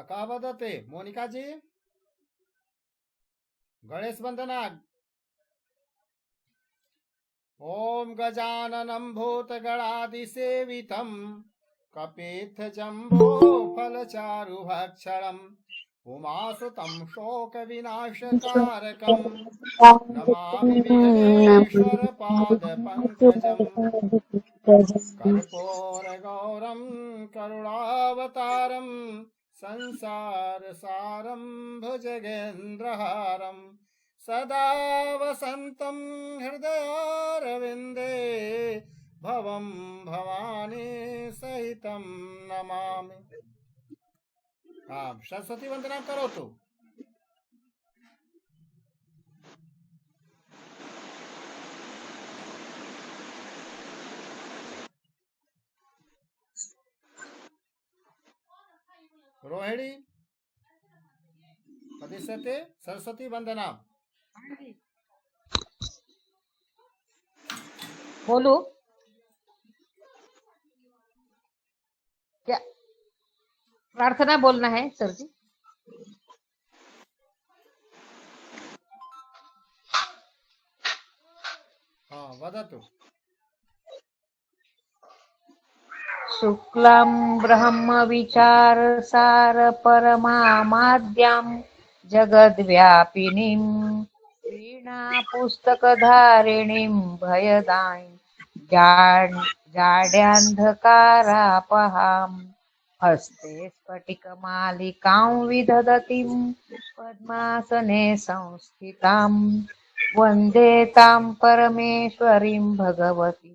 का वदते मोनिका जी? गणेश वंदना। ओम गजाननं भूतगणादिसेवितं कपित्थ जम्बो फलचारुभक्षणम् उमासुतं शोकविनाशकारकं नमामि विघ्नेश्वर पादपङ्कजम् कर्पूरगौरं करुणावतारं संसारसारं भुजगेन्द्रहारं सदा वसन्तं हृदयारविन्दे भवं भवानी सहितं नमामि। सरस्वती वंदना करो तो। रोहिणी पतिशते सरस्वती वंदना। बोलो क्या प्रार्थना बोलना है सर जी? हाँ वदतु। शुक्लं ब्रह्म विचार सार परमामाद्यां जगद्व्यापिनीं वीणा पुस्तकधारिणीं भयदां जाड्यान्धकारापहाम् हस्ते स्फटिकमालिकां विदधतीं पद्मासने संस्थितां वन्दे तां परमेश्वरीं भगवती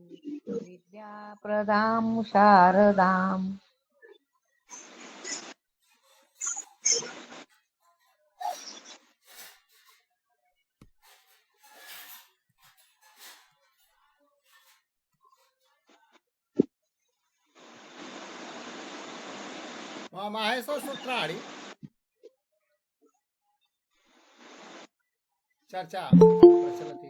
विद्याप्रदां शारदाम्। माहेश्वर सूत्राणि चर्चा प्रचलति।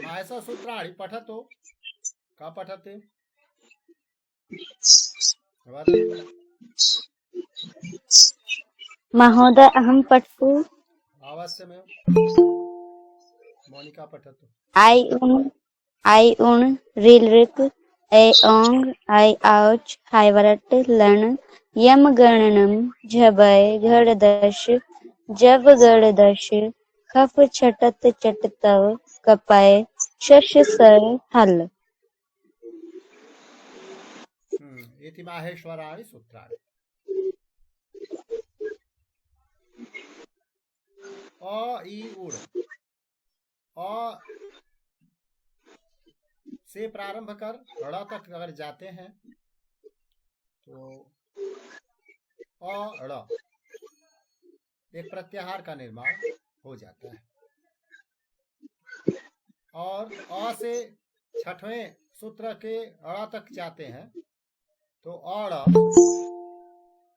माहेश्वर सूत्राणि पठतु। का पठते? महोदय अहं पठतु। अवश्यमेव। मोनिका पठतु। आई उण रील ऋक ऐ ओंग आई औच हाइवरट लन यम गणनम झबय घड़दश जब गड़दश खफ छटत चटतव कपय शश सर हल। इति माहेश्वराणि सूत्राणि। अ ई उड़ अ से प्रारंभ कर ड़ तक अगर जाते हैं तो अ ड़ एक प्रत्याहार का निर्माण हो जाता है। और अ से छठवें सूत्र के अ तक जाते हैं तो अड़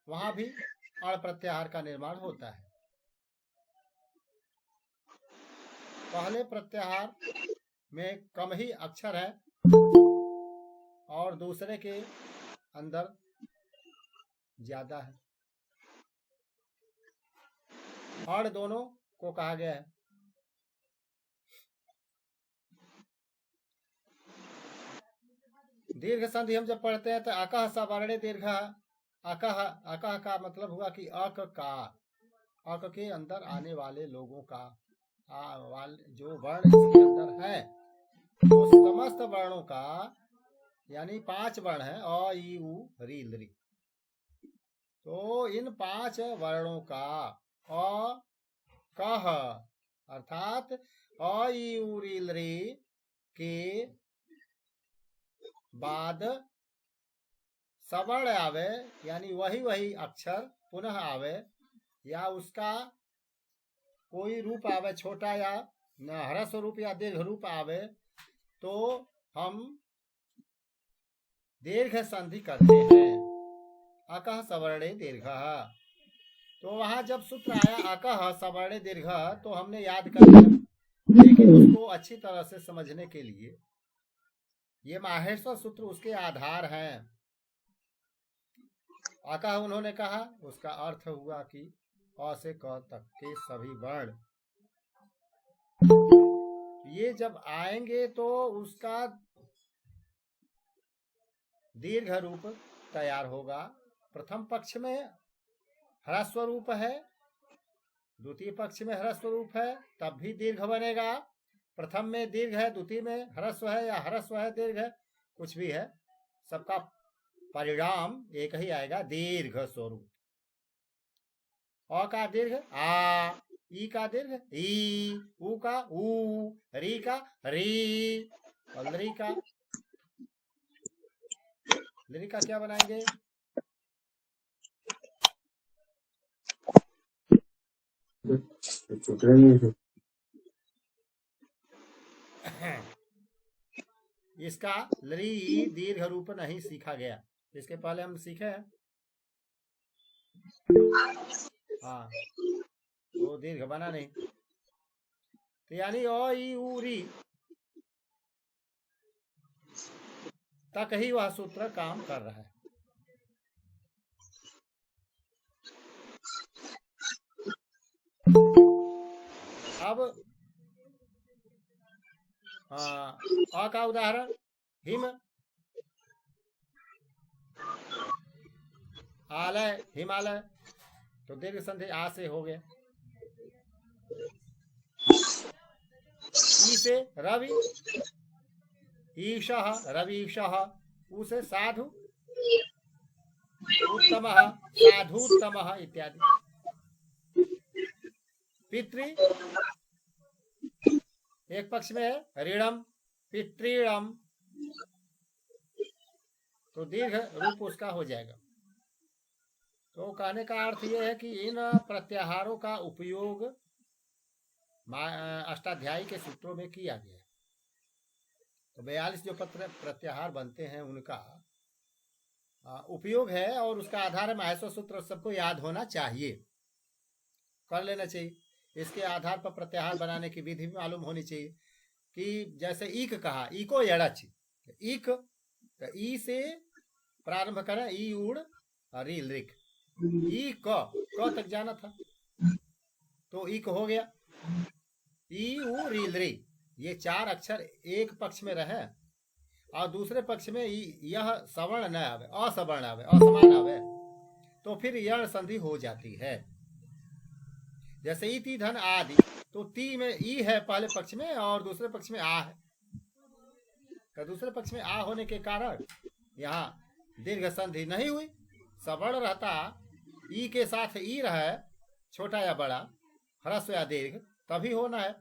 वहां भी अड़ प्रत्याहार का निर्माण होता है। पहले प्रत्याहार में कम ही अक्षर है और दूसरे के अंदर ज्यादा है। अड़ दोनों को कहा गया है। दीर्घ संधि हम जब पढ़ते हैं तो अकह सवर्णे दीर्घ। अकह का मतलब हुआ कि अक का, अक के अंदर आने वाले लोगों का जो वर्ण इसके अंदर है तो समस्त वर्णों का, यानी 5 वर्ण है अ ई उ री ली, तो इन 5 वर्णों का अ कह अर्थात अ ई उ री ली के बाद सवर्ण आवे, यानी वही अक्षर पुनः आवे या उसका कोई रूप आवे, छोटा या ह्रस्व रूप या दीर्घ रूप आवे, तो हम दीर्घ संधि करते हैं। अकह सवर्णे दीर्घ। तो वहां जब सूत्र आया अकह सवर्णे दीर्घ तो हमने याद कर लिया, लेकिन उसको अच्छी तरह से समझने के लिए ये माहेश्वर सूत्र उसके आधार हैं। आकाह उन्होंने कहा, उसका अर्थ हुआ कि अ से क तक के सभी वर्ण ये जब आएंगे तो उसका दीर्घ रूप तैयार होगा। प्रथम पक्ष में ह्रस्व रूप है, द्वितीय पक्ष में ह्रस्व रूप है, तब भी दीर्घ बनेगा। प्रथम में दीर्घ है, द्वितीय में ह्रस्व है या ह्रस्व है दीर्घ है, कुछ भी है, सबका परिणाम एक ही आएगा, दीर्घ स्वरूप। अ का दीर्घ आ, ई का दीर्घ ई, उ का ऊ, री का री, और लरी का क्या बनाएंगे? इसका लरी दीर्घ रूप नहीं सीखा गया, इसके पहले हम सीखे हैं। हाँ, वो दीर्घ बना नहीं, तो यानी ओ ई उ री तक ही वह सूत्र काम कर रहा है। अब अ का उदाहरण हिम, आलय हिमालय, तो दीर्घ संधि आ से हो गया। ई से रवि, ईशः रवीशः, उ से साधु, उत्तमः साधुत्तमः इत्यादि। पितृ एक पक्ष में है ऋणम पितृणम, तो दीर्घ रूप उसका हो जाएगा। तो कहने का अर्थ यह है कि इन प्रत्याहारों का उपयोग अष्टाध्यायी के सूत्रों में किया गया है। तो 42 जो प्रत्याहार बनते हैं उनका उपयोग है, और उसका आधार है माहेश्वर सूत्र, सबको याद होना चाहिए, कर लेना चाहिए। इसके आधार पर प्रत्याहार बनाने की विधि भी मालूम होनी चाहिए कि जैसे ईक कहा, ईको यड़च, ईक तो ई से प्रारंभ करें, ई उड़ और ई लिख, ई क तक जाना था तो ईक हो गया। ई उ री री, ये चार अक्षर एक पक्ष में रहे और दूसरे पक्ष में यह सवर्ण न आवे, असवर्ण आवे, असमान आवे, तो फिर यण संधि हो जाती है। जैसे इति धन आदि, तो ती में ई है पहले पक्ष में और दूसरे पक्ष में आ है, तो दूसरे पक्ष में आ होने के कारण यहाँ दीर्घ संधि नहीं हुई, सवर्ण रहता, ई के साथ ई रहे, छोटा या बड़ा, ह्रस्व या दीर्घ, तभी होना है,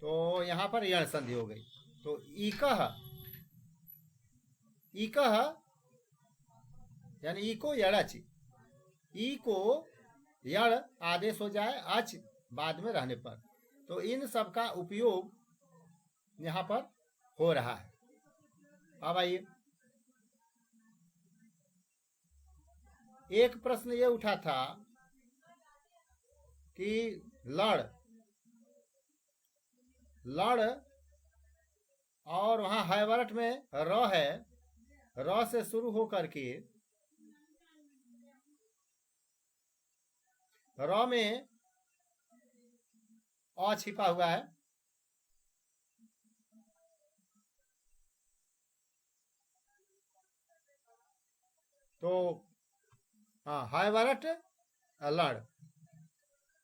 तो यहाँ पर यण संधि हो गई। तो ईकह, ईकह यानी ई को यड़च, ई को यड़ आदेश हो जाए अच बाद में रहने पर, तो इन सब का उपयोग यहाँ पर हो रहा है। अब आइए, एक प्रश्न ये उठा था कि लड़ और वहां हैवरट में र है, र से शुरू होकर के र में अ छिपा हुआ है, तो हाँ, हैवरट लड़,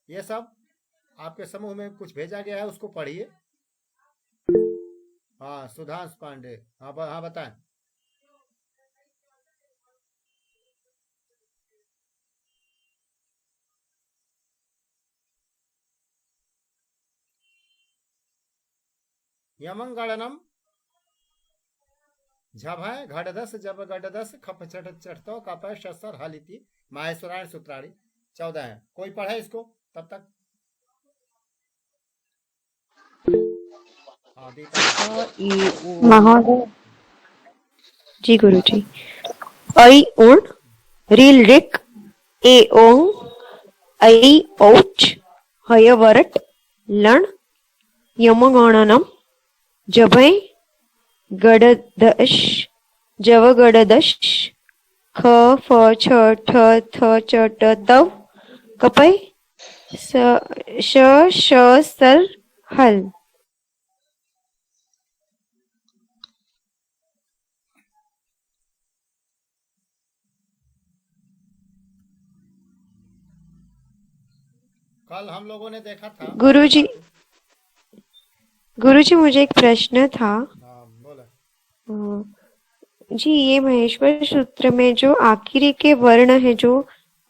ये सब आपके समूह में कुछ भेजा गया है, उसको पढ़िए। हाँ, सुधांश पांडे, हाँ बताएं। यमंगणनम झभय घटदस जब गडदस खप चट चटतो कपय शस्त्र हलिति माहेश्वरायण सूत्राणी 14 है। कोई पढ़े इसको तब तक? महोदय जी, गुरु जी। ऐ उण रील रिक ए ओंग ऐ औच हयवरट लण यमगणनम जभय गडदश जवगडदश ख फ छ ठ थ च ट दव कपय स श श सर हल। कल हम लोगों ने देखा था। गुरुजी गुरुजी मुझे एक प्रश्न था। हाँ बोले। जी ये महेश्वर सूत्र में जो आखिरी के वर्ण है जो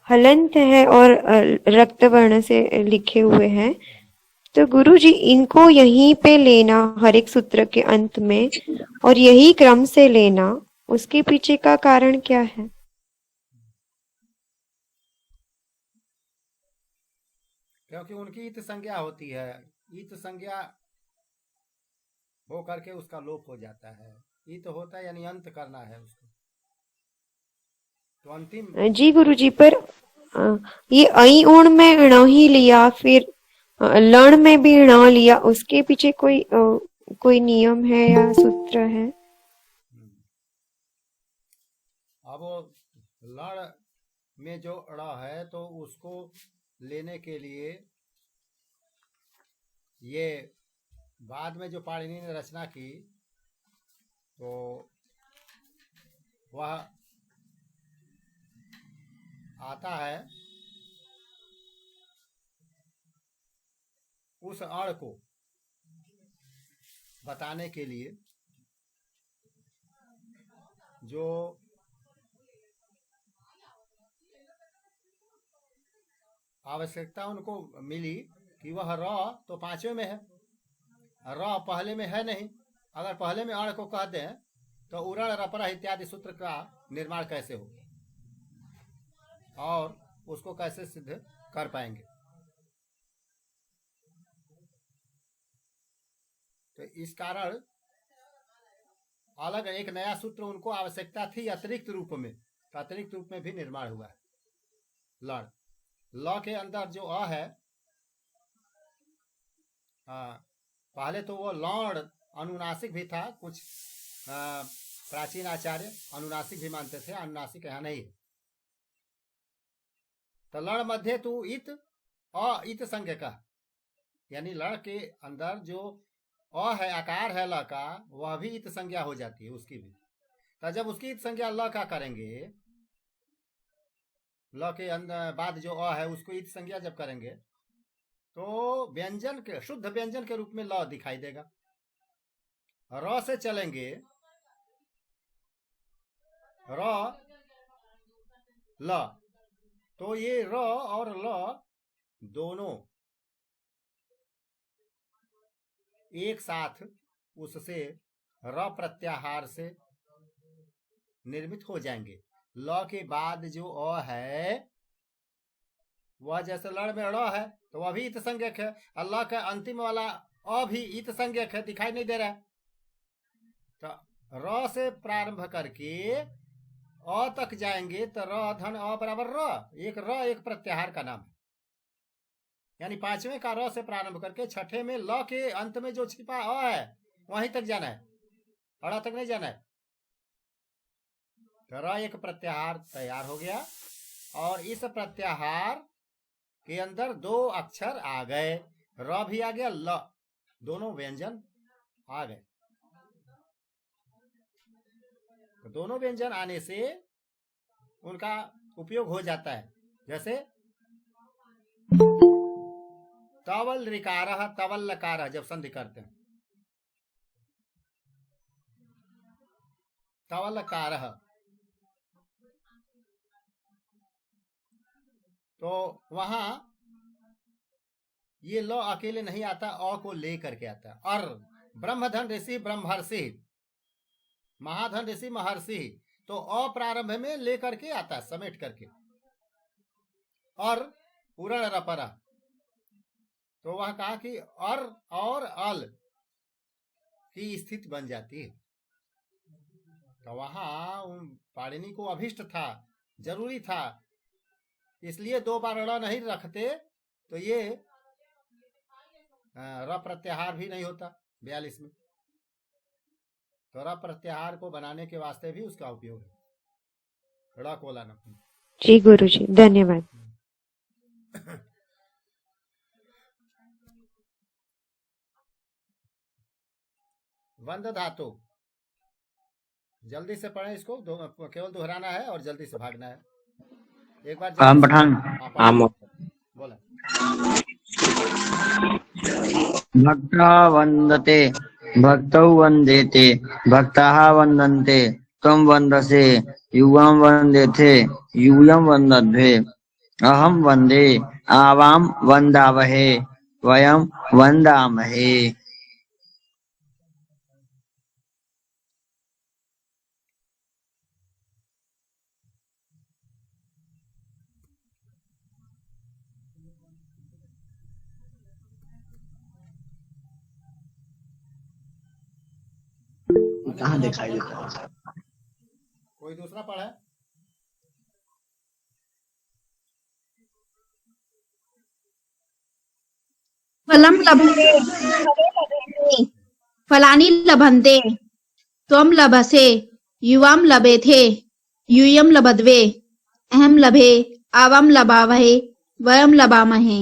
हलंत है और रक्त वर्ण से लिखे हुए हैं, तो गुरुजी इनको यहीं पे लेना हर एक सूत्र के अंत में और यही क्रम से लेना, उसके पीछे का कारण क्या है? क्योंकि उनकी इत संज्ञा होती है, इत संज्ञा हो करके उसका लोप हो जाता है। इत होता है यानी अंत करना है उसको, तो अंतिम। जी गुरुजी, पर ये ऐ उण में ण ही लिया, फिर लण में भी ण लिया, उसके पीछे कोई नियम है या सूत्र है? अब लड़ में जो ड़ है तो उसको लेने के लिए ये बाद में जो पाणिनि ने रचना की तो वह आता है उस अण को बताने के लिए जो आवश्यकता उनको मिली कि वह र तो पांचवें में है, र पहले में है नहीं। अगर पहले में अण को कहते हैं तो उरण रपरा इत्यादि सूत्र का निर्माण कैसे हो और उसको कैसे सिद्ध कर पाएंगे। तो इस कारण अलग एक नया सूत्र उनको आवश्यकता थी अतिरिक्त रूप में, तो अतिरिक्त रूप में भी निर्माण हुआ है। लड़ ल के अंदर जो अ है, पहले तो वो लौड़ अनुनासिक भी था, कुछ प्राचीन आचार्य अनुनासिक भी मानते थे, अनुनासिक यहाँ नहीं है। तो लड़ मध्य तू इत अ इत संज्ञ का, यानी लड़ के अंदर जो अ है आकार है ल का, वह भी इत संज्ञा हो जाती है उसकी भी। तो जब उसकी इत संज्ञा ल का करेंगे, ल के अंदर बाद जो अ है उसको इत संज्ञा जब करेंगे तो व्यंजन के शुद्ध व्यंजन के रूप में ल दिखाई देगा। र से चलेंगे, र ल, तो ये र और ल दोनों एक साथ उससे र प्रत्याहार से निर्मित हो जाएंगे। ल के बाद जो अ है वह जैसे लड़ में ड़ है तो वह भी इत संज्ञक है, अल्लाह का अंतिम वाला अ भी इत संज्ञक है, दिखाई नहीं दे रहा है। तो र से प्रारंभ करके अ तक जाएंगे तो र धन अ बराबर र, एक प्रत्याहार का नाम है। यानी पांचवें का र से प्रारंभ करके छठे में ल के अंत में जो छिपा अ है वहीं तक जाना है, अड़ा तक नहीं जाना है। तो र एक प्रत्याहार तैयार हो गया और इस प्रत्याहार के अंदर दो अक्षर आ गए, र भी आ गया, ल, दोनों व्यंजन आ गए। तो दोनों व्यंजन आने से उनका उपयोग हो जाता है। जैसे तवल ऋकार तवल लकार जब संधि करते हैं, तवल कार, तो वहां ये ल अकेले नहीं आता, अ को ले करके आता है। और ब्रह्मधन ऋषि ब्रह्मर्षि, महाधन ऋषि महर्षि, तो अ प्रारंभ में ले करके आता है समेट करके। और उरण रपरा, तो वह कहा कि अर और अल की स्थिति बन जाती है। तो वहां पाणिनि को अभिष्ट था, जरूरी था, इसलिए दो बार ड़ नहीं रखते तो ये र प्रत्याहार भी नहीं होता 42 में। तो र प्रत्याहार को बनाने के वास्ते भी उसका उपयोग है। ड़ा कोला न। जी गुरुजी, धन्यवाद। वंद धातु, जल्दी से पढ़ें इसको, केवल दोहराना है और जल्दी से भागना है। एक बार हम जल्दी से पठान हाँ, पढ़ो। बोला भक्तः वन्दते भक्तौ वन्देते भक्ताः वन्दन्ते त्वं वन्दसे युवं वन्देथे यूयं वन्दध्वे अहं वन्दे आवां वन्दावहे वयं वन्दामहे। कहाँ दिखाई देता है? कोई दूसरा पढ़े? फलं लभते फले लभेते फलानि लभन्ते त्वं लभसे युवां लभेथे यूयं लभध्वे अहं लभे आवां लभावहे वयं लभामहे।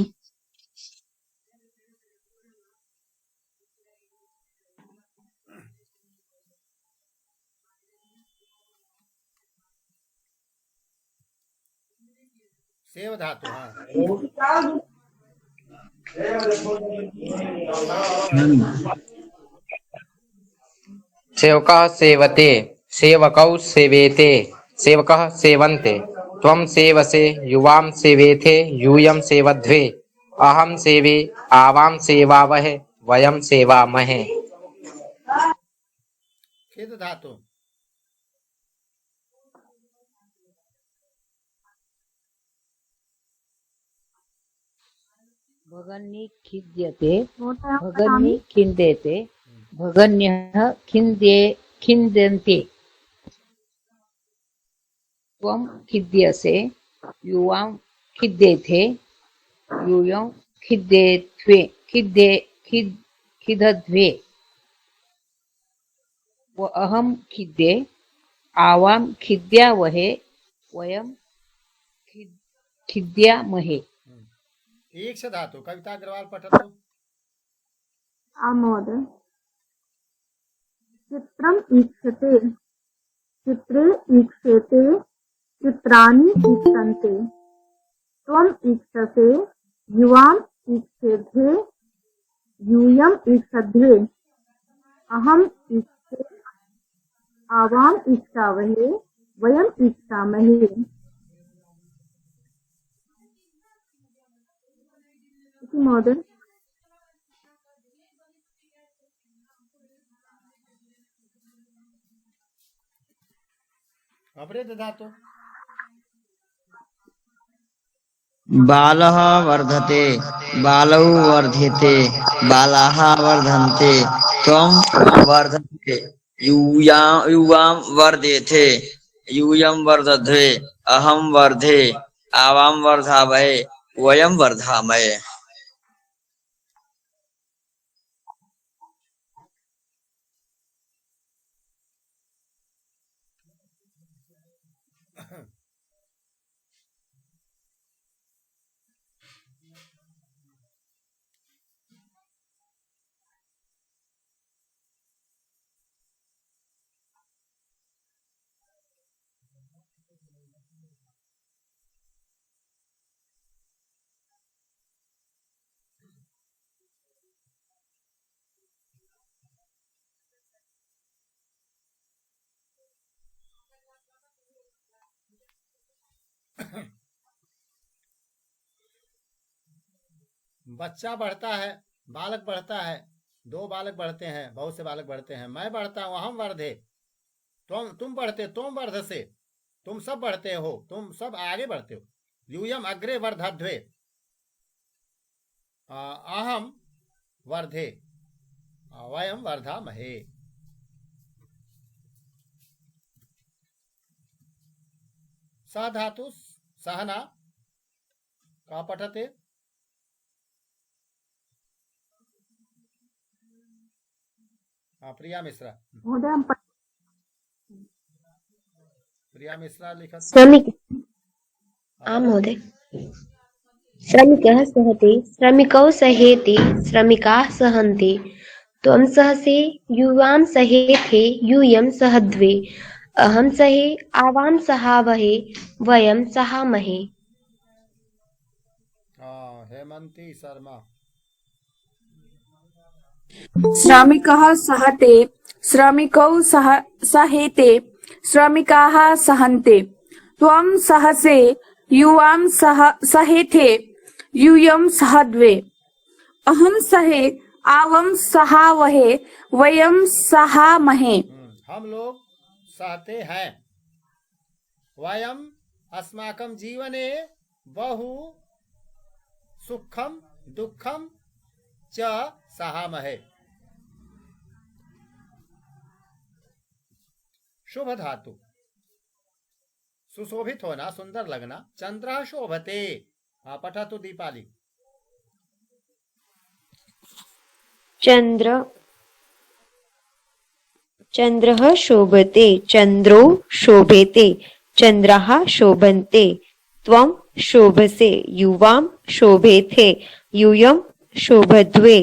सेव धातु, हाँ। सेवकः सेवते सेवकौ सेवेते सेवकः सेवन्ते त्वं सेवसे युवां सेवेथे यूयं सेवध्वे अहं सेवे आवां सेवावहे वयं सेवामहे। खिद धातु, भगन्नि खिद्यते भगन्नि खिन्देते भगन्यः खिन्द्यन्ते त्वं खिद्यसे युवां खिद्येथे यूयं खिदध्वे अहं खिद्ये आवां खिद्यावहे वयं खिद्यामहे। ईक्ष धातु, कविता अग्रवाल पठतु। आमोद चित्रम् ईक्षते चित्रे ईक्षेते चित्राणि ईक्षन्ते त्वम् ईक्षसे युवाम् ईक्षेध्ये यूयम् ईक्षध्वे अहम् ईक्षे आवाम् ईक्षावहे वयम् ईक्षामहे। महोदय अवृद्ध धातु, बालः वर्धते बालौ वर्ध्यते बालाः वर्धन्ते त्वं वर्धते युवां वर्धेथे यूयं वर्धध्वे अहं वर्धे आवां वर्धावहे वयं वर्धामहे। बच्चा बढ़ता है, बालक बढ़ता है, दो बालक बढ़ते हैं, बहुत से बालक बढ़ते हैं। मैं बढ़ता हूँ, हम वर्धे, तुम बढ़ते, तुम वर्ध से, तुम सब बढ़ते हो, तुम सब आगे बढ़ते हो। यूयम अग्रे वर्धध्वे अहम वर्धे वयम वर्धामहे। सह धातु सहना का पठते। प्रिया मिश्रा। महोदय हम प्रिया मिश्रा लिखत श्रमिक आम महोदय श्रमिकः सहते श्रमिकौ सहेते श्रमिकाः सहन्ते त्वं सहसे युवां सहेथे यूयं सहद्वे अहं सहे आवां सहावहे वयं सहामहे। हेमंती शर्मा। श्रमिकः सहते श्रमिकौ सहेते श्रमिकाः सहन्ते त्वं सहसे युवां सहेथे यूयं सहद्वे अहं सहे आवं सहावहे वयं सहामहे। हम लोग सहते हैं। वयम अस्माकं जीवने बहु सुखम दुखम च सहामहे। शुभ धातु सुशोभित होना, सुंदर लगना। चंद्रः शोभते। पठतु दीपाली। चंद्रः शोभते चंद्रो शोभेते चंद्राः शोभन्ते त्वं शोभसे युवां शोभेथे यूयं शोभध्वे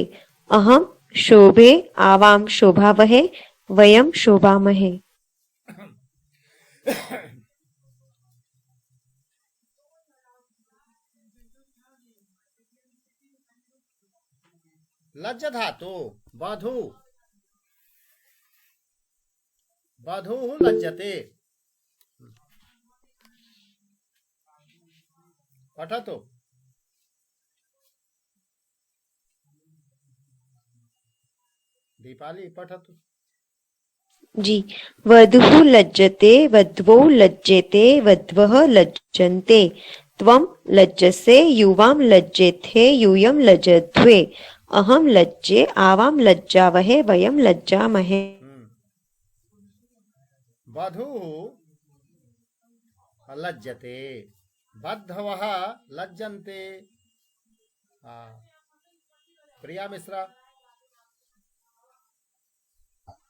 अहं शोभे आवां शोभावहे वयं शोभामहे। लज्ज धातु बधु बधु लज्जते। पठतु। दीपाली पठतु। जी वधुः लज्जते वध्वो लज्जेते वध्वः लज्जन्ते त्वं लज्जसे युवां लज्जेथे यूयं लज्जध्वे अहं लज्जे आवां लज्जावहे वयं लज्जामहे। वधू लज्जते बद्धवः लज्जन्ते। प्रिया मिश्रा।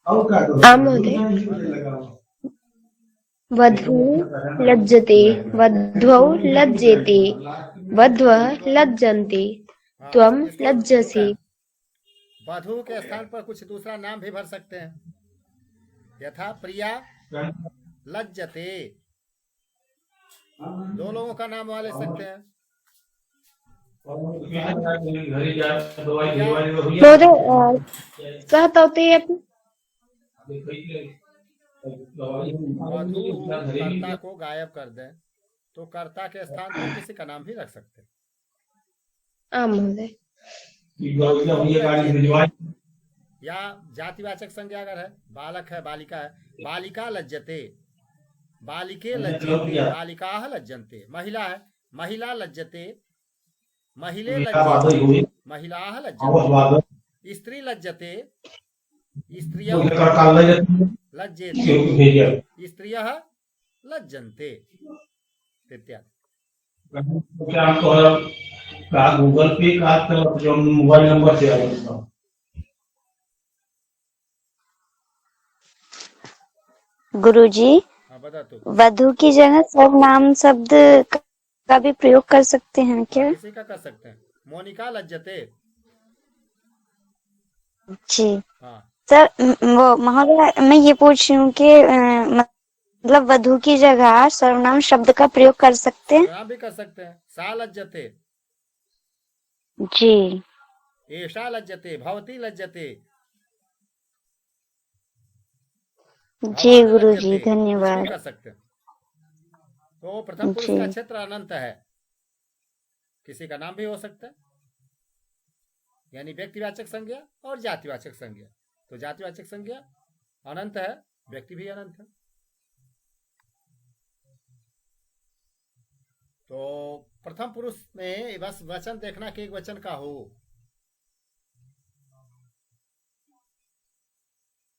आम महोदय वधूः लज्जते वध्वौ लज्जेते वध्वः लज्जन्ते त्वं लज्जसे। वधू के स्थान पर कुछ दूसरा नाम भी भर सकते हैं, यथा प्रिया लज्जते। दो लोगों का नाम वहां ले सकते हैं। महोदय सहतौते अपि वधू कर्ता को गायब कर दें तो कर्ता के स्थान पर किसी का नाम भी रख सकते हैं। आम महोदय। या जातिवाचक संज्ञा अगर है, बालक है बालिका है, बालिका लज्जते बालिके लज्जन्ते बालिकाः लज्जन्ते। महिला है महिला लज्जते महिले लज्जन्ते महिलाः लज्जन्ते। स्त्री लज्जते स्त्रियः लज्जेते स्त्रियः लज्जन्ते इत्यादि। गूगल पे का जो मोबाइल नंबर से आया गुरुजी बता तो। वधु की जगह सर्वनाम शब्द का भी प्रयोग कर सकते हैं क्या? किसी का कर सकते हैं। मोनिका लज्जते। जी हाँ सर वो महोदय मैं ये पूछ रही हूँ कि मतलब वधु की जगह सर्वनाम शब्द का प्रयोग कर सकते हैं? नाम भी कर सकते हैं। सा लज्जते जी एषा लज्जते भवती लज्जते। जी गुरुजी धन्यवाद। कर सकते हैं। तो प्रथम पुरुष का क्षेत्र अनंत है, किसी का नाम भी हो सकता है, यानी व्यक्तिवाचक संज्ञा और जातिवाचक संज्ञा। तो जातिवाचक संज्ञा अनंत है, व्यक्ति भी अनंत है। तो प्रथम पुरुष में बस वचन देखना कि एक वचन का हो।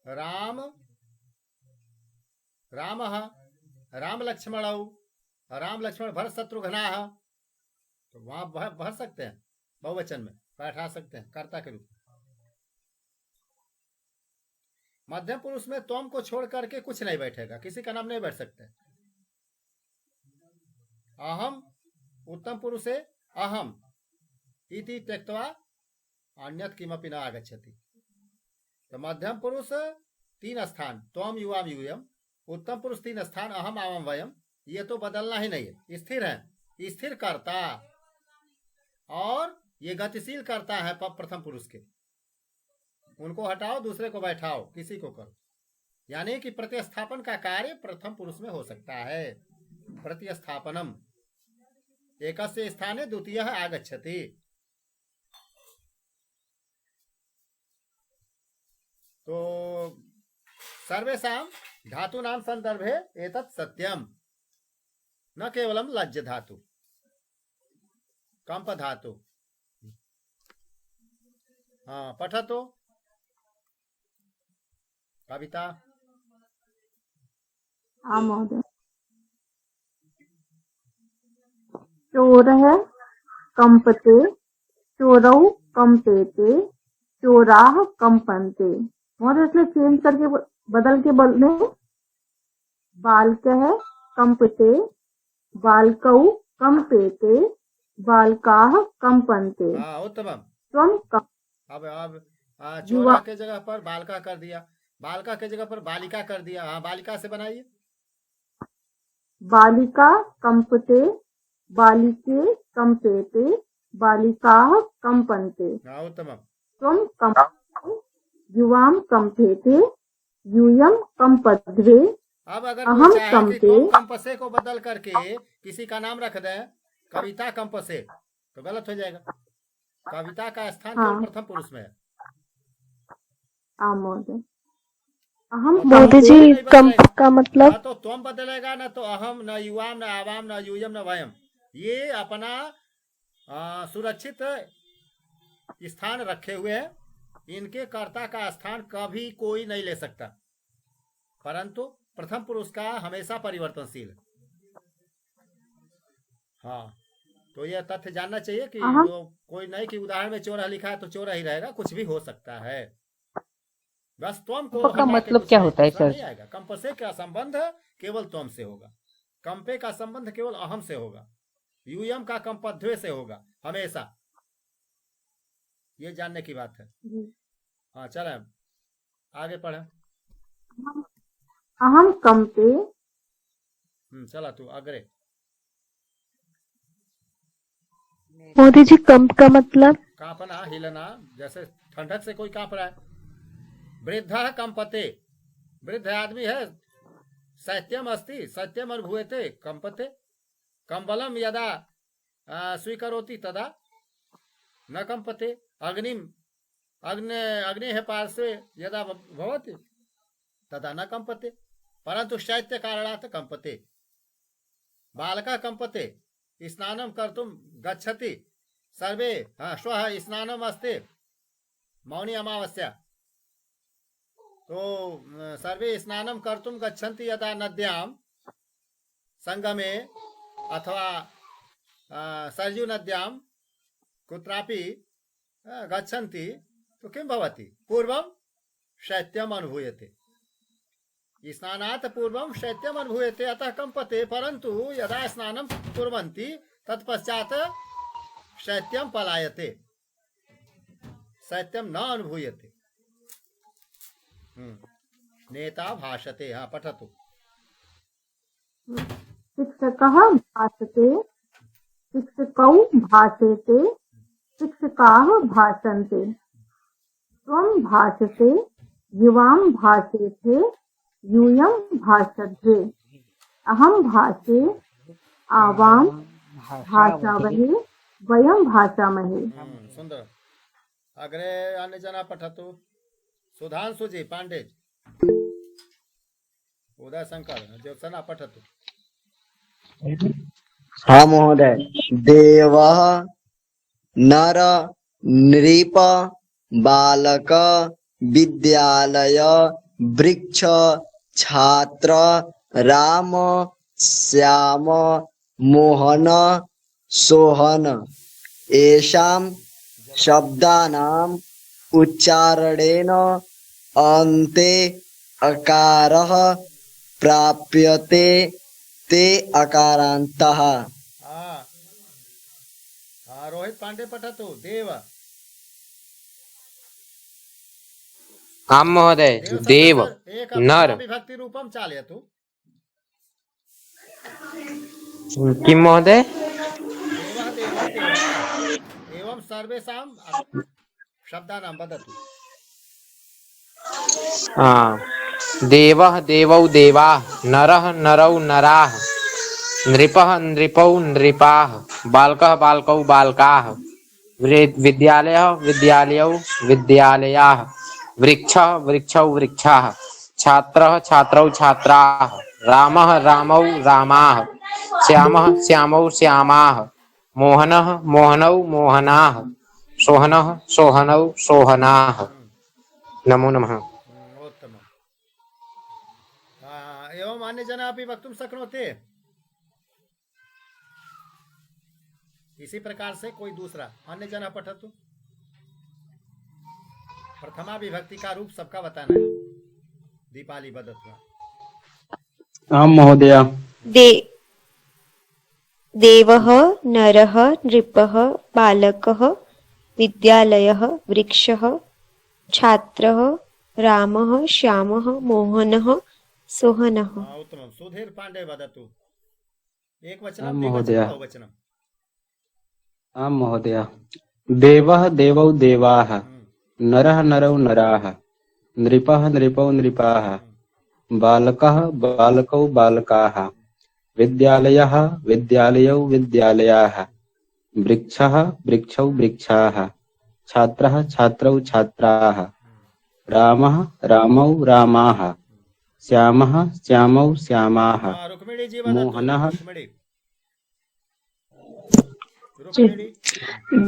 राम रामः राम लक्ष्मणौ राम लक्ष्मण भरत शत्रुघ्नाः। तो वहां भर सकते हैं, बहुवचन में बैठा सकते हैं कर्ता के रूप में। मध्यम पुरुष में तुम को छोड़ करके कुछ नहीं बैठेगा, किसी का नाम नहीं बैठ सकते। अहम उत्तम पुरुषे अहम इति त्यक्त्वा अन्यत् किमपि न आगच्छति। तो मध्यम पुरुष 3 स्थान, त्वम युवाम यूयम, उत्तम पुरुष 3 स्थान, अहम आवाम वयम, ये तो बदलना ही नहीं है, स्थिर है, स्थिर करता, और ये गतिशील करता है प्रथम पुरुष के। उनको हटाओ, दूसरे को बैठाओ, किसी को करो, यानी कि प्रतिस्थापन का कार्य प्रथम पुरुष में हो सकता है। प्रतिस्थापनम एकस्य स्थाने द्वितीयः आगच्छति। तो सर्वेषां धातूनां संदर्भे एतत् सत्यम, न केवलं लज्ज धातु, कंप धातु। हाँ, पठतु कविता। आम् महोदय। चोरः कंपते, चोरौ कंपेते, चोराः कंपन्ते। महोदय इसलिए चेंज करके बदल के बोलने, बालकः कंपते, बालकौ कंपेते, बालकाः कंपन्ते। हाँ, उत्तमम। त्वं अब चोरा के जगह पर बालका कर दिया, बालका के जगह पर बालिका कर दिया। हाँ, बालिका से बनाइए। बालिका कंपते, बालिके कंपेते, बालिकाः कंपन्ते। हाँ, उत्तमम। त्वं कंपते, युवां कंपेते, यूयं कंपद्वे। अब अगर अहम कोई चाहे कि कंपे, तुम कंपसे को बदल करके किसी का नाम रख दें, कविता कंपसे, तो गलत हो जाएगा। कविता का स्थान हाँ। केवल प्रथम पुरुष में है। आम् महोदय। अहम मोदी जी नहीं कंप बदलेगा। का मतलब ना तो तुम बदलेगा, ना तो अहम, न युवाम, न आवाम, न यूयम, न वयम। ये अपना सुरक्षित स्थान रखे हुए हैं। इनके कर्ता का स्थान कभी कोई नहीं ले सकता, परंतु प्रथम पुरुष का हमेशा परिवर्तनशील है। हाँ, तो यह तथ्य जानना चाहिए कि जो कोई नहीं कि उदाहरण में चोरा लिखा है तो चोरा ही रहेगा, कुछ भी हो सकता है। बस त्वम को कंप का हटा के मतलब कुछ क्या नहीं, होता है दूसरा सर? नहीं आएगा। कंप से का संबंध केवल त्वम से होगा, कंपे का संबंध केवल अहम से होगा, यूयम का कंपद्वे से होगा हमेशा। ये जानने की बात है। हाँ, चले आगे पढ़े। अहम कंपे, चला तू अग्रे। मोदी जी कंप का मतलब कांपना, हिलना, जैसे ठंडक से कोई कांप रहा है। वृद्ध कंपते, वृद्ध आदमी है, सत्यम अस्ति, सत्यम अनुभूयते, कंपते। कंबलम यदा स्वीकरोति तदा न कंपते। अग्निम अग्नि पार्श्वे यदा भवति तदा न कंपते, परंतु शैत्य कारणात् कंपते। बालका कंपते, स्नानं कर्तुं गच्छति सर्वे। श्वः स्नानम् अस्ति, मौनी अमावस्या। तो सर्वे स्नानं कर्तुं गच्छन्ति यदा नद्यां संगमे अथवा सरजू नद्यां कुत्रापि गच्छन्ति, तो किं भवति? पूर्वं शैत्यम् अनुभूयते, स्नानात् पूर्वं शैत्यम् अनुभूयते, अतः कंपते। परंतु यदा स्नानं कुर्वन्ति तत्पश्चात् शैत्यं पलायते, शैत्यं न अनुभूयते। नेता भाषते। हाँ, पठतु। शिक्षकः भाषते, शिक्षकौ भाषेते, शिक्षकाः भाषन्ते। त्वं भाषसे, युवां भाषेते, यूयं भाषध्वे। अहम भाषे, आवाम भाषावहे, वयं भाषामहे। सुंदर। अग्रे अन्य जना पठतु। सुधांशु जी पांडे, उदय शंकर, ज्योत्सना पठतु। हाँ महोदय। देवः नर नृप बालक विद्यालय वृक्ष छात्र राम श्याम मोहन सोहन एषां शब्दानाम् उच्चारणेन अन्ते अकारः प्राप्यते, ते अकारान्तः। हाँ हाँ, रोहित पांडे पठतु देव। आम महोदय देव एक नर विभक्ति रूपम चालयतु। किं महोदय देवः देवौ देवाः एवं सर्वेषां शब्दानां वदतु। देवः देवौ देवाः नरः नरौ नराः नृपः नृपौ नृपाः बालकः बालकौ बालकाः विद्यालयः विद्यालयौ विद्यालयाः वृक्षः वृक्षौ वृक्षाः छात्रः छात्रौ छात्राः रामः रामौ रामाः श्यामः श्यामौ श्यामाः मोहनः मोहनौ मोहनाः सोहनः सोहनौ सोहनाः। नमो नमः। उत्तमम्। एवम् अन्यजनाः अपि वक्तुं शक्नोति। इसी प्रकार से कोई दूसरा अन्य जना पठतु। प्रथमा विभक्ति का रूप सबका बताना है। दीपाली वदतु। आम महोदय। देवः नरः नृपः बालकः विद्यालयः वृक्षः छात्रः रामः श्यामः मोहनः सोहनः। उत्तमं। सुधीर पांडे वदतु। एक आम वचनं महोदय। द्विवचनं बहुवचनं। आम महोदय। देवः देवौ देवाः नरः नरौ नराः नृपः नृपौ नृपाः बालकः बालकौ बालकाः विद्यालयः विद्यालयौ विद्यालयाः वृक्षः वृक्षौ वृक्षाः छात्रः छात्रौ छात्राः रामः रामौ रामाः श्यामः श्यामौ श्यामाः रुक्मिणी जी वदतु। मोहनः रुक्मिणी।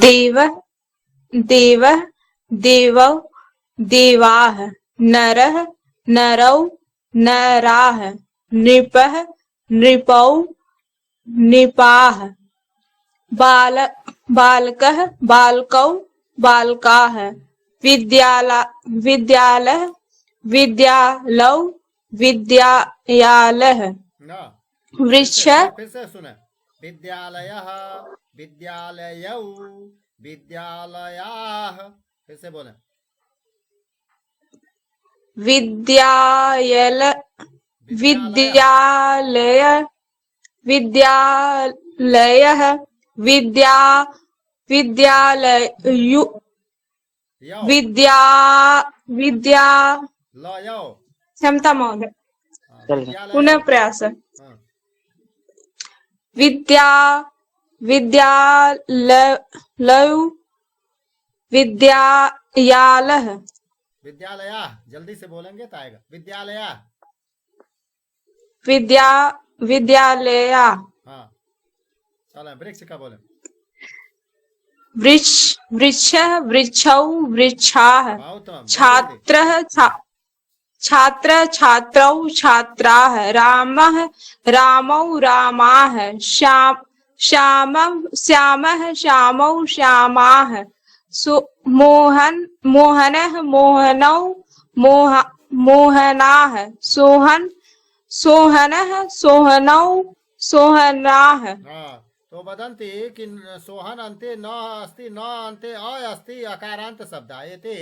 देवः देवः देवौ देवाः नरः नरौ नराः नृपः नृपौ नृपाः बालकः बालकौ बालकाः विद्यालयः विद्यालयौ विद्यालयः वृक्षः। फिर से सुने। विद्यालयः विद्यालयौ विद्यालयाः। फिर से बोले। विद्यालयः लयौ। क्षमता महोदय, पुनः प्रयास। विद्यालयौ विद्यालयः। विद्यालया जल्दी से बोलेंगे तो आएगा। विद्यालया। हाँ चलो। वृक्ष का बोले। वृक्षः वृक्षौ वृक्षाः छात्रः छात्रः छात्रौ छात्राः रामः रामौ रामाः श्यामः श्यामौ श्यामाः मोहनः मोहनौ मोहनाः सोहनः सोहनौ सोहनाः। तो वदन्ति कि सोहन अन्ते न अस्ति न अन्ते अ अस्ति अकारान्त शब्दाः। एते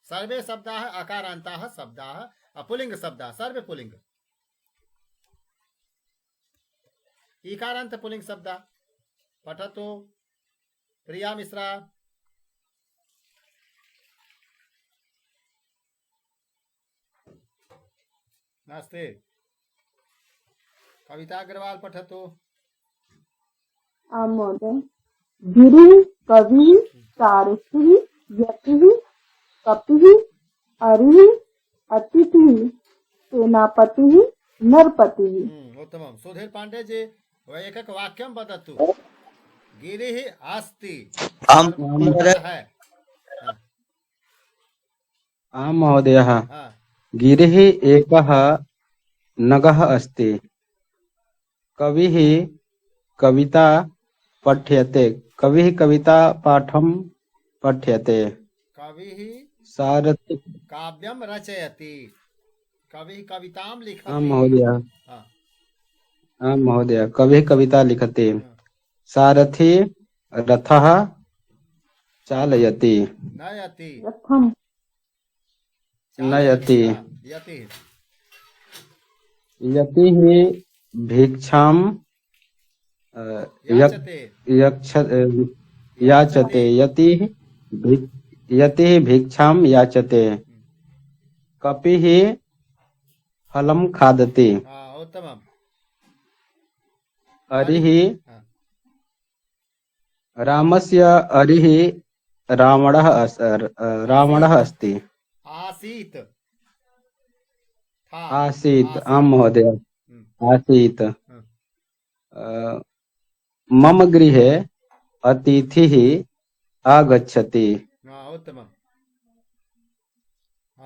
सर्वे शब्दाः अकारान्ताः शब्दाः पुल्लिङ्ग शब्दाः सर्वे पुल्लिङ्ग। इकारान्त पुल्लिङ्ग शब्दाः पठतु प्रिया मिश्रा। नमस्ते। कविता अग्रवाल पठतु। आम महोदय। गिरिः कविः सारथिः यतिः कपिः हरिः अतिथिः सेनापतिः नरपतिः। उत्तमं। सुधीर पांडे जी एक वाक्यं वदतु। गिरिः अस्ति। आम महोदय। आम महोदयः। गिरिः एकः नगः अस्ति। कविः कविता पठ्यते। कविः कविता पाठं पठ्यते। कविः सारथि काव्यं रचयति। कविः कवितां लिखति। आम महोदय। आम महोदय। कविः कविता लिखति। सारथी रथः चालयति नयति रथम नयति यति यतिः भिक्षां याचते याचते यतिः भिक्षां याचते कपिः फलं खादति उत्तमम् अरिः हाँ। रामस्य अरिः रावणः अस्ति आसीत् था आसीत् आम् महोदय आसीत् मम गृहे अतिथिः आगच्छति उत्तमम्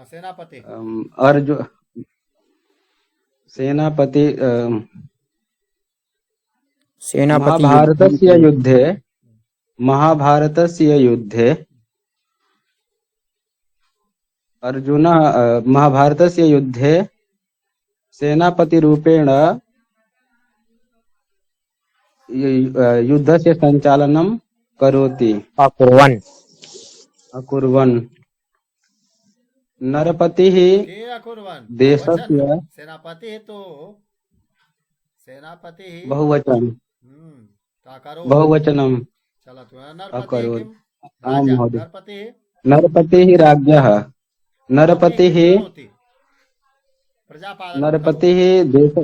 सेनापति अर्जुन सेनापति महाभारतस्य युद्धे अर्जुनः महाभारतस्य युद्धे सेनापतिरूपेण युद्धस्य सञ्चालनं करोति अकुर्वन् नरपतिः के अकुर्वन् देशस्य सेनापति तो सेनापति बहुवचन करो बहुवचनं चलो तो अकरोत् आम् महोदय नरपति नरपतिः राज्ञः नरपतिः प्रजापालन नरपतिः देश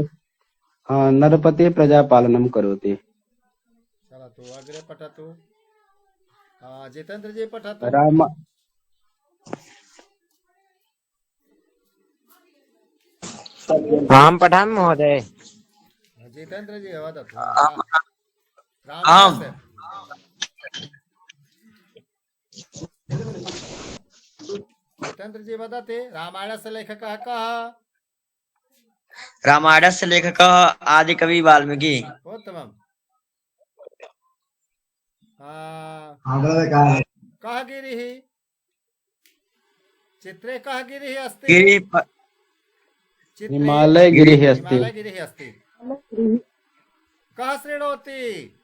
नरपतिः प्रजापालनं करोति चलो तो अग्रे पठतु जितेंद्र जी पठतु राम अहं पठामि महोदय जितेंद्र जी वदतु आम् जितेंद्र जी वदति रामायणस्य लेखकः कः रामायणस्य लेखकः आदिकवि वाल्मीकि उत्तमम् कः गिरिः चित्रे कः गिरिः अस्ति चित्रे हिमालयगिरिः अस्ति हिमालयगिरिः अस्ति कः शृणोति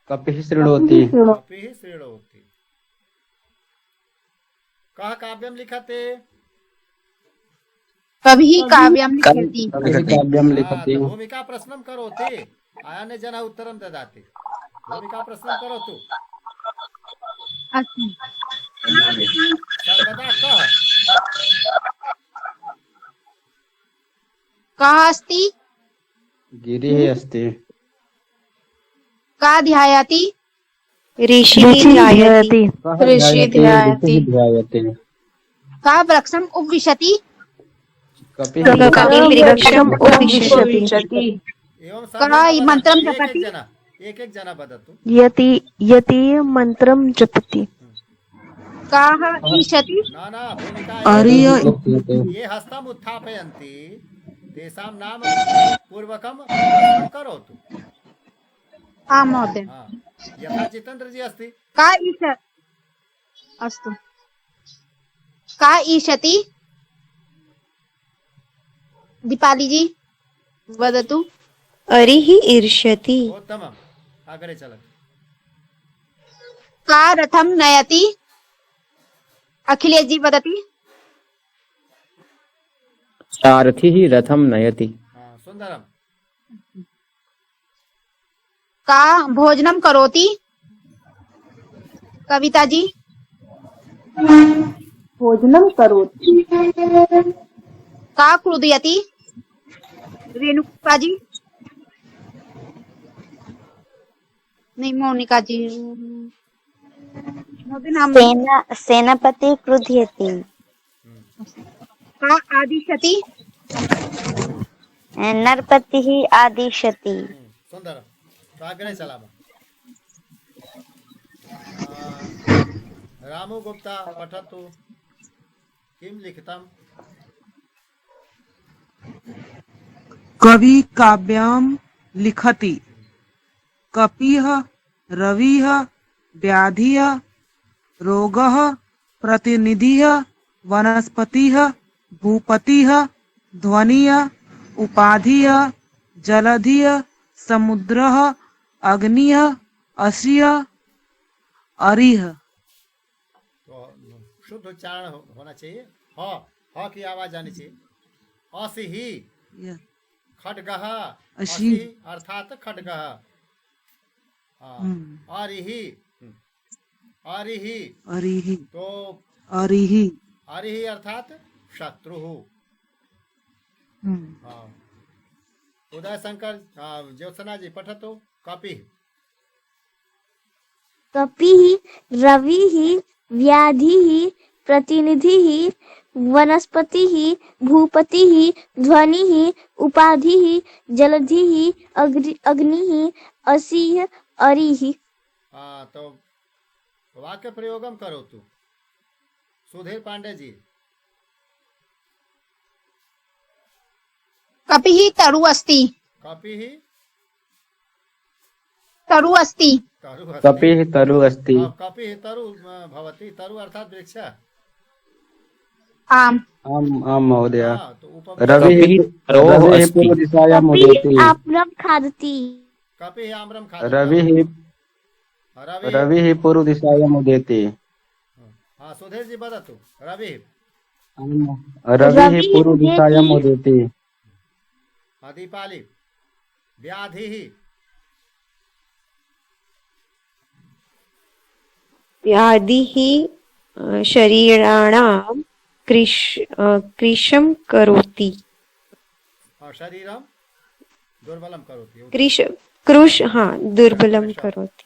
कपिः शृणोति कपिः शृणोति कः काव्यं लिखते कभी काव्यं लिखति कपिः काव्यं लिखति भूमिका प्रश्नं करोति आयाने जनः उत्तरं ददाति भूमिका प्रश्नं करोतु अस्ति सर्वदा कः कः अस्ति गिरिः अस्ति का ध्यायति ऋषिः ध्यायति ऋषि ध्यायति ध्यायति का वृक्षम् उपविशति कपिः वृक्षम् उपविशति एवं कः मन्त्रं जपति एक जना वदतु यति मंत्रम जपति कः ईशति न भूमिका ये हस्तम् उत्थापयन्ति तेषां नाम पूर्वकं प्रश्नं करोतु आम् महोदय यथा जितेंद्र जी अस्ति का ईश अस्तु का ईशति दीपाली जी वदतु अरिः ईर्ष्यति उत्तमम् अग्रे चलतु का रथं नयति अखिलेश जी वदति सारथिः रथं नयति सुन्दरम् का भोजनं करोति कविता जी भोजनं करोति का क्रुदयति रेणुका जी नहीं मोनिका जी नाम सेनापति क्रुध्यति का आदिशति नरपतिः आदिशति सुन्दरम् अग्रे चलामः रामू गुप्ता पठतु किं लिखितम् कवि काव्यं लिखति कपिः रविः व्याधिः रोगः प्रतिनिधिः वनस्पतिः भूपतिः ध्वनिः उपाधिः जलधिः समुद्रः अग्निः असिह अरिह। तो शुद्ध उच्चारण होना चाहिए। ह की आवाज आनी चाहिए। असिहि यह खड्गः, असी असिहि अर्थात खड्गः। अरिहि अरिहि अरिहि तो अरिहि। अरिहि अर्थात शत्रु। हाँ। उदय शंकर ज्योत्सना जी पठतु। कपिः कपिः रविः व्याधिः प्रतिनिधिः वनस्पतिः भूपतिः ध्वनिः उपाधिः जलधिः अग्निः असिः अरिः। तो वाक्य प्रयोगम करो तू। सुधीर पांडे जी। कपिः तरु अस्ति। कपिः तरु अस्ति। तरु अस्ति। कपिः तरु अस्ति। कपिः तरु भवति। तरु अर्थात वृक्ष। आम् आम महोदय। तो रविः पूर्वदिशायाम् उदेति। आम्रं खादति। कपिः आम्रं खादति। रविः पूर्वदिशायाम् उदेति। हाँ सुधीर जी वदतु। रविः पूर्वदिशायाम् उदेति। दीपाली व्याधिः व्याधिः शरीराणां कृशं करोति। शरीरं दुर्बलं करोति। कृश हाँ दुर्बलं करोति।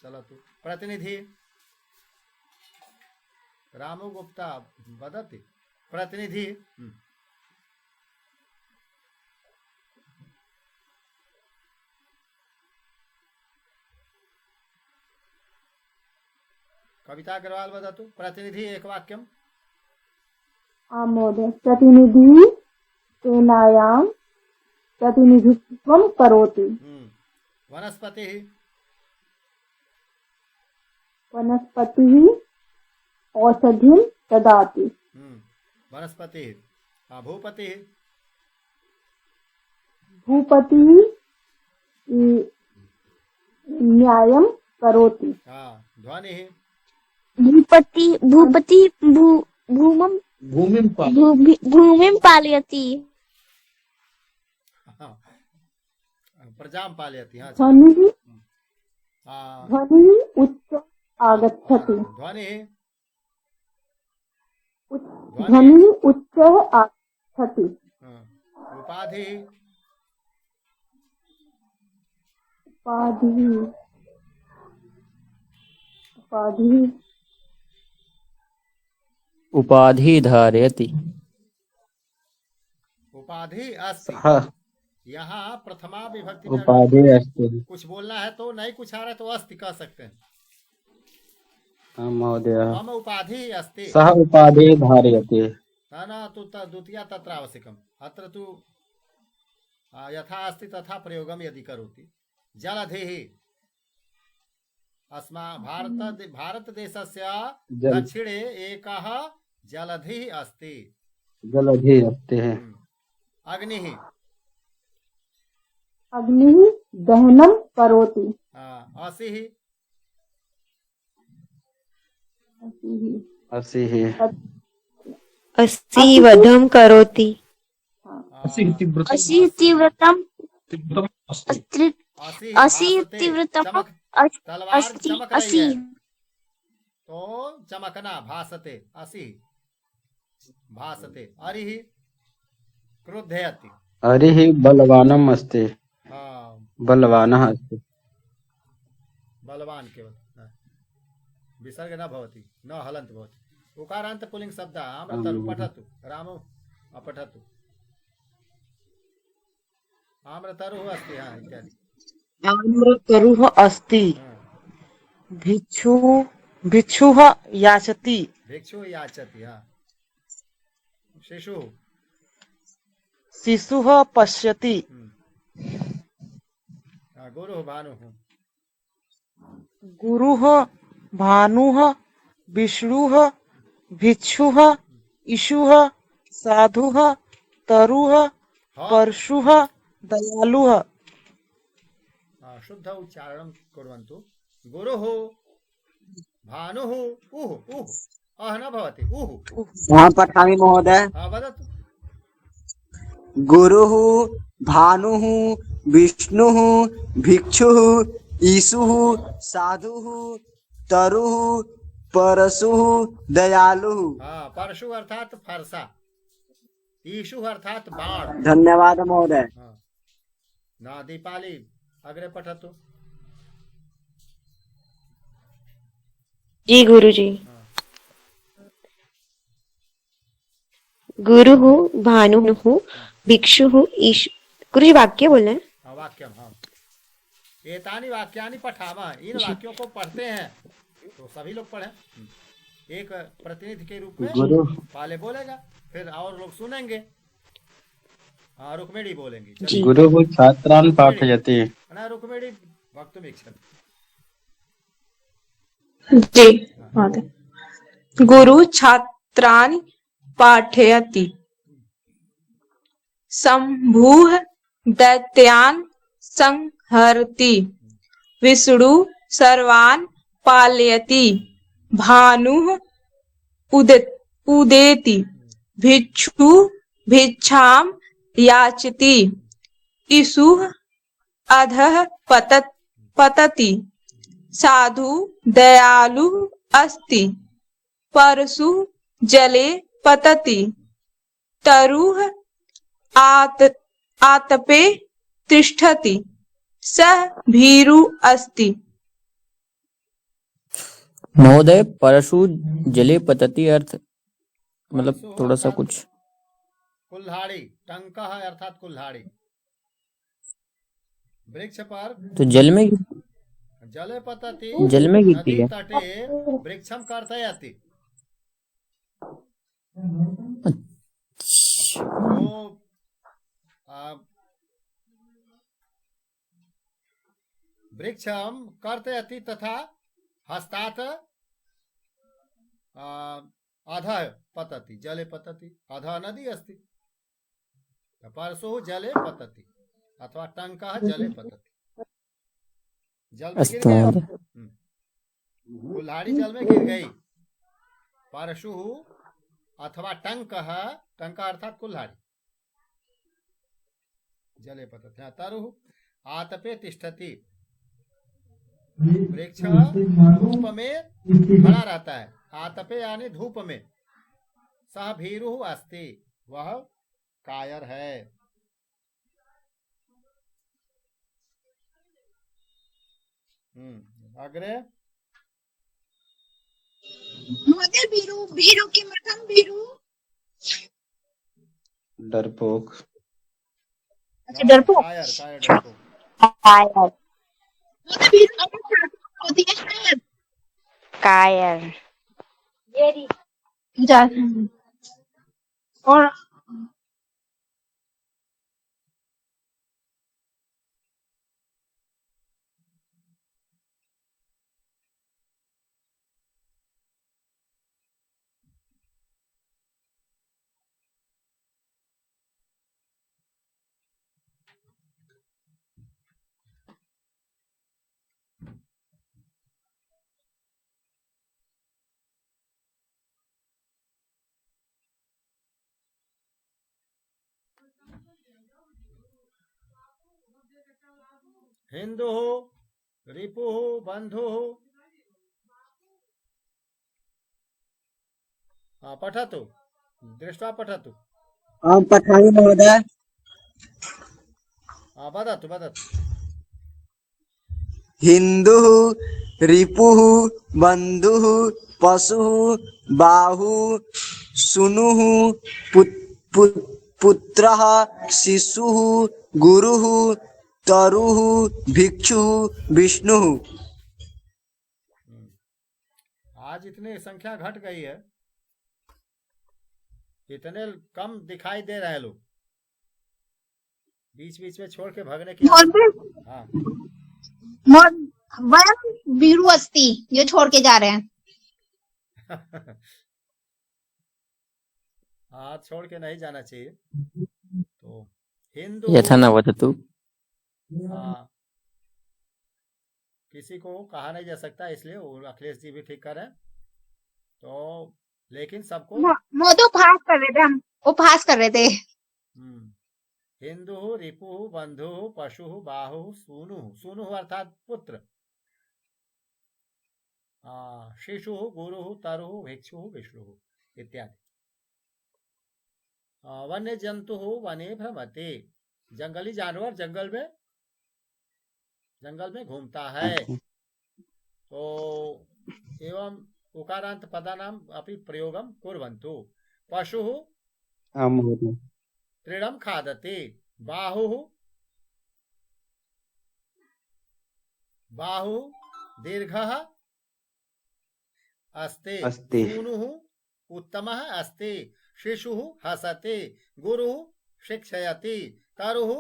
चलतु। प्रतिनिधि रामू गुप्ता वदति। प्रतिनिधि कविता अग्रवाल वदतु। प्रतिनिधि एक वाक्यम। आं महोदय। प्रतिनिधि सेनायां प्रतिनिधित्वं करोति। वनस्पतिः वनस्पतिः औषधिं ददाति। वनस्पतिः। भूपतिः भूपतिः न्यायं करोति। ध्वनिः भूपति भूमिं पालयति। प्रजां पालयति। ध्वनिः उच्च आगच्छति। ध्वनिः उच्चः आगच्छति। उपाधिः उपाधि धारयति। उपाधि अस्ति। यहाँ प्रथमा विभक्ति उपाधि अस्ति। कुछ बोलना है तो नहीं, कुछ आ रहा है तो अस्ति कह सकते हैं। महोदय। मम उपाधि अस्ति। सः उपाधि धारयति। न तु द्वितीया तत्र आवश्यकम्। अत्र तु यथा अस्ति तथा प्रयोगम यदि करोति। जलधिः भारतदेशस्य दक्षिणे एकः जलधिः अस्ति। जलधिः अस्ति। अग्निः दहनं करोति। असिः अस्ति वधं करोति। असिः तीव्रतम असिः तीव्रतम असिः तो चमकना भासते। असिः भासते। अरिः क्रुद्धयति। अरिः बलवानम् अस्ति। बलवानः अस्ति। बलवान केवल विसर्ग न भवति, न हलन्त भवति। उकारान्त पुल्लिंग शब्द आम्रतरु पठतु। रामो पठतु। आम्रतरुः अस्ति। इत्यादि। आम्रतरुः अस्ति। भिक्षुः याचति। भिक्षुः याचति। शिशुः पश्यति। गुरुः भानुः। गुरुः भानुः विष्णुः भिक्षुः इषुः साधुः तरुः परशुः दयालुः। शुद्ध उच्चारणं कुर्वन्तु। गुरुः भानुः उः उः अह न भवति उः। अहं पठामि महोदय। वदतु। गुरुः भानुः विष्णुः भिक्षुः ईशुः साधुः तरुः परशुः दयालुः। परशु अर्थात फरसा, ईशु अर्थात बाण। धन्यवाद महोदय। न दीपाली अग्रे पठतु। जी गुरुजी। गुरुः भानुः भिक्षुः ईशु। गुरुजी वाक्य बोलना है। वाक्यम एतानि वाक्यानि पठामः। इन वाक्यों को पढ़ते हैं तो सभी लोग पढ़ें। एक प्रतिनिधि के रूप में पहले बोलेगा, फिर और लोग सुनेंगे। रुक्मिणी बोलेंगी। गुरुः छात्रान् पाठयति। रुक्मिणी वक्तुमिच्छति। जी गुरु छात्रान् पाठयति। शम्भुः दैत्यान् संहरति। विष्णु सर्वान् पालयति। भानुः उदेति। भिक्षु भिक्षां याचति। ईशुः अधः पतति। साधु दयालुः अस्ति। परशु जले पतति। तरुः आतपे तिष्ठति। सः भीरु अस्ति। महोदय परशु जले पतति अर्थ मतलब थोड़ा सा कुछ। कुल्हाड़ी, टंका अर्थात कुल्हाड़ी। वृक्ष पर तो जल में जले पतति, जल में गिरती है। तटे वृक्षम कर्तयति। वृक्षम कर्तयति तथा हस्तात् अधः पतति जले पतति। अधः नदी अस्ति। परशुः जले पतति अथवा टंकः जले पतति। जल में गिर गया। कुल्हाड़ी जल में गिर गई। परशु अथवा टंकः, टंका अर्थात कुल्हाड़ी, जले पतति। तरुः आतपे तिष्ठति। वृक्ष धूप में खड़ा रहता है। आतपे यानी धूप में। सह भीरुः अस्ति, वह कायर है। अग्रे महोदय भीरु, भीरु के मठम भीरु डरपोक। अच्छा डरपोक। कायर, कायर डरपोक। कायर महोदय भीरु होती है शायद। कायर और हिंदुः रिपुः बन्धुः। पठतु, दृष्ट्वा पठतु। अहं पठामि महोदय। वदतु वदतु। हिन्दुः रिपुः बन्धुः पशुः बाहुः सूनुः पुत्रः शिशुः गुरुः तरुः भिक्षुः विष्णुः। आज इतनी संख्या घट गई है, इतने कम दिखाई दे रहे हैं लोग। बीच बीच में छोड़ के भागने की। वयम भीरु अस्ति, ये छोड़ के जा रहे हैं। हाँ, छोड़ के नहीं जाना चाहिए। तो हिंदू यथा न वदतु। किसी को कहा नहीं जा सकता, इसलिए वो अखिलेश जी भी ठीक कर रहे हैं। तो लेकिन सबको वो तो उपहास कर रहे थे, हम उपहास कर रहे थे। हिंदु रिपु बंधु पशु बाहु सूनु, सूनु अर्थात पुत्र, शिशु गुरु तरु भिक्षु विष्णु इत्यादि। वन्य जंतु वने भ्रमते, जंगली जानवर जंगल में घूमता है। तो एवं उकारांत पदानाम अपि प्रयोगम कुर्वन्तु। पशु तृणम खादते, बाहु दीर्घः अस्ति, सूनुः उत्तमः अस्ति, शिशुः हसते, गुरुः शिक्षयति, तरुः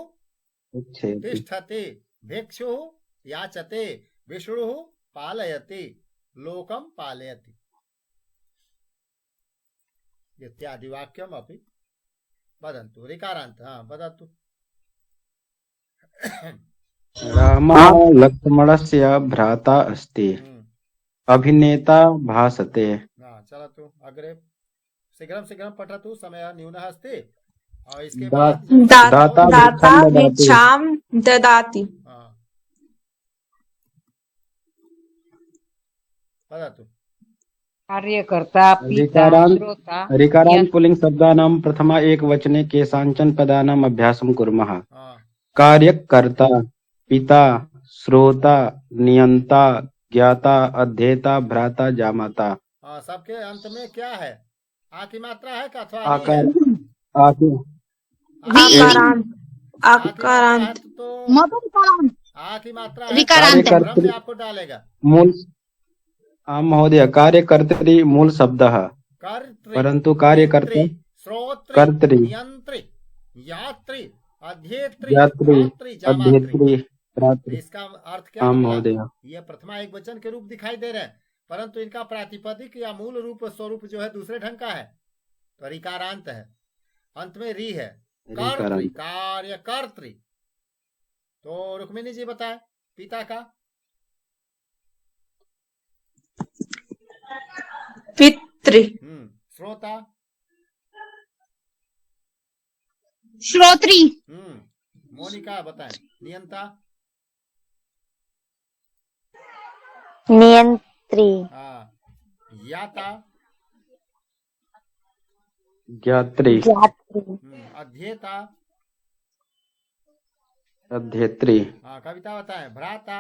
तिष्ठति, भिक्षुः याचते, विष्णुः पालयति, लोकम पालयति इत्यादि वाक्यम अपि वदन्तु। ऋकारान्त वदतु। रामः लक्ष्मणस्य भ्राता अस्ति, अभिनेता भासते। चलतु अग्रे, शीघ्रं पठतु, समयः न्यूनः अस्ति। और इसके दाता भिक्षाम ददाति। वदतु। कार्यकर्ता पिता श्रोता। ऋकारान्त पुल्लिंग शब्दानां प्रथमा एकवचने केषाञ्चन पदानाम् अभ्यासं कुर्मः। कार्यकर्ता पिता श्रोता नियंता ज्ञाता अध्येता भ्राता जामाता। सबके अंत में क्या है? आ की मात्रा है का अथवा आकारांत तो आ की मात्रा है, आपको डालेगा मूल महोदय कार्यकर्त्री मूल शब्दः, परंतु कार्यकर्ता कर्त्री यात्री अध्येत्री इसका अर्थ क्या महोदय? ये प्रथमा एक वचन के रूप दिखाई दे रहे हैं, परंतु इनका प्रातिपदिक या मूल रूप स्वरूप जो है दूसरे ढंग का है। तो ऋकारांत है, अंत में री है, कार्यकर्त्री। तो रुक्मिणी जी बताए पिता का। पितृ। श्रोता श्रोत्री। मोनिका बताएं नियंता। नियंत्री। याता ज्ञात्री। अध्येता अध्येत्री। कविता बताएं भ्राता।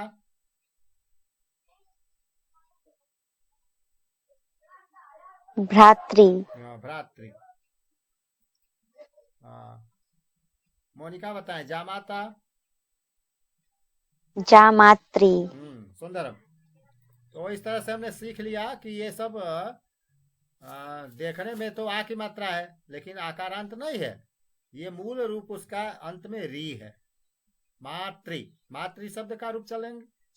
भ्रातृ। भ्रातृ। मोनिका बताएं जामाता। जामात्री। सुंदरम। तो इस तरह से हमने सीख लिया कि ये सब देखने में तो आ की मात्रा है, लेकिन आकारांत नहीं है। ये मूल रूप उसका अंत में री है। मातृ शब्द का रूप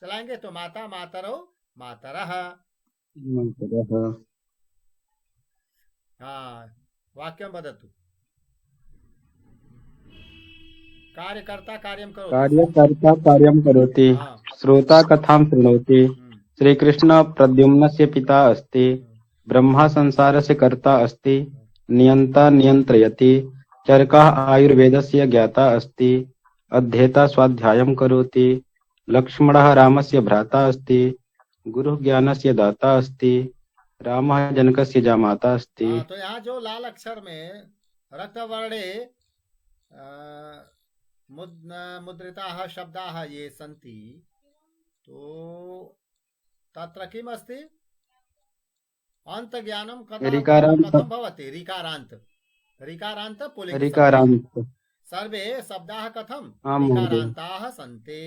चलाएंगे तो माता मातरो मातरः। वाक्यम वदतु। कार्यकर्ता कार्यं करोति, श्रोता कथां शृणोति। श्री कृष्ण प्रद्युम्नस्य पिता अस्ति, ब्रह्मा संसारस्य कर्ता अस्ति, नियंता नियंत्रयति। चरकः आयुर्वेदस्य ज्ञाता अस्ति, अध्येता स्वाध्यायं करोति। लक्ष्मणः रामस्य भ्राता अस्ति, गुरुः ज्ञानस्य दाता अस्ति। रामः जनकस्य जामाता अस्ति। तो यहाँ जो लाल अक्षर में रक्तवर्णे मुद्रिताः शब्दाः ये सन्ति, तो तत्र किम् अस्ति? अंतज्ञानं कथं भवति? ऋकारान्त पुल्लिंग। सर्वे शब्दाः कथं ऋकारान्ताः सन्ति।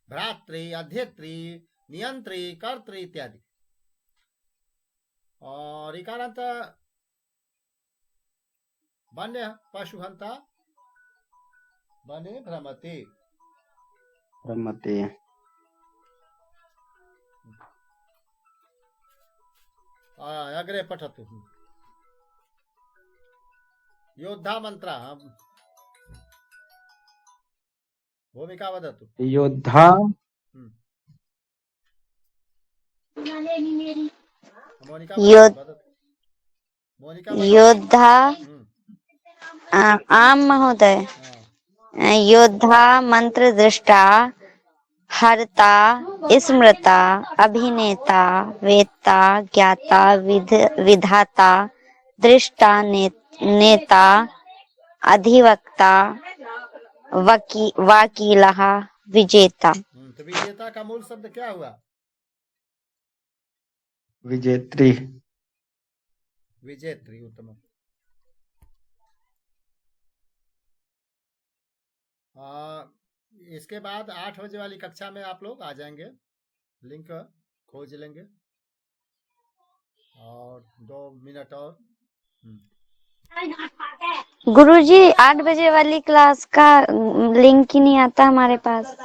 भ्रातृ अध्येत्री नियंत्री कर्त्री इत्यादि। और ऋकारान्त वन्य पशुहंता वने भ्रमते। अग्रे पठतु। योद्धा मंत्र भूमिका वदतु। योद्धा मोनिका योद्धा बताओ, मोनिका बताओ। योद्धा आम महोदय योद्धा मंत्र दृष्टा हर्ता स्मृता अभिनेता वेत्ता ज्ञाता विधाता दृष्टा नेता अधिवक्ता वकीलः विजेता। तो विजेता का मूल शब्द क्या हुआ? विजेत्री। विजेत्री, उत्तम। इसके बाद 8 बजे वाली कक्षा में आप लोग आ जाएंगे, लिंक खोज लेंगे। और 2 मिनट और। गुरुजी 8 बजे वाली क्लास का लिंक ही नहीं आता हमारे पास।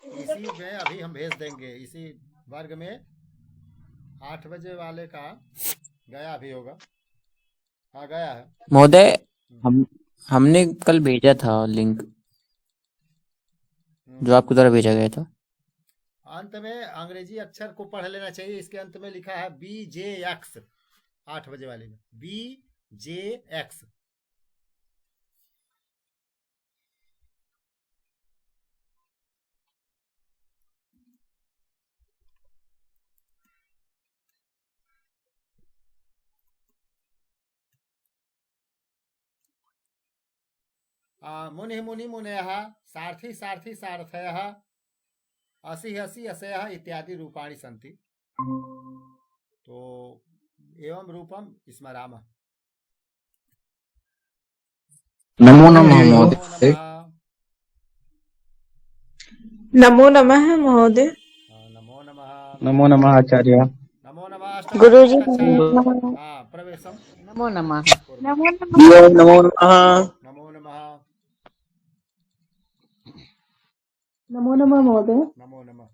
इसी में अभी हम भेज देंगे, इसी वर्ग में 8 बजे वाले का गया भी होगा। हाँ गया है महोदय, हमने कल भेजा था लिंक, जो आपके द्वारा भेजा गया था। अंत में अंग्रेजी अक्षर को पढ़ लेना चाहिए। इसके अंत में लिखा है BJX, 8 बजे वाले में BJX। मुनि मुनि मुनयः सारथी सारथी सारथयः असि हसि असयः इत्यादि रूपाणि सन्ति। तो एवं रूपम स्मरामः। नमो नमः महोदय। नमो नमः महोदय। नमो नमः। नमो नमः आचार्य। नमो नमः गुरुजी प्रवेशम। नमो नमः। नमो नमो नमः। नमो नमः। नमो नमः महोदय। नमो नमः।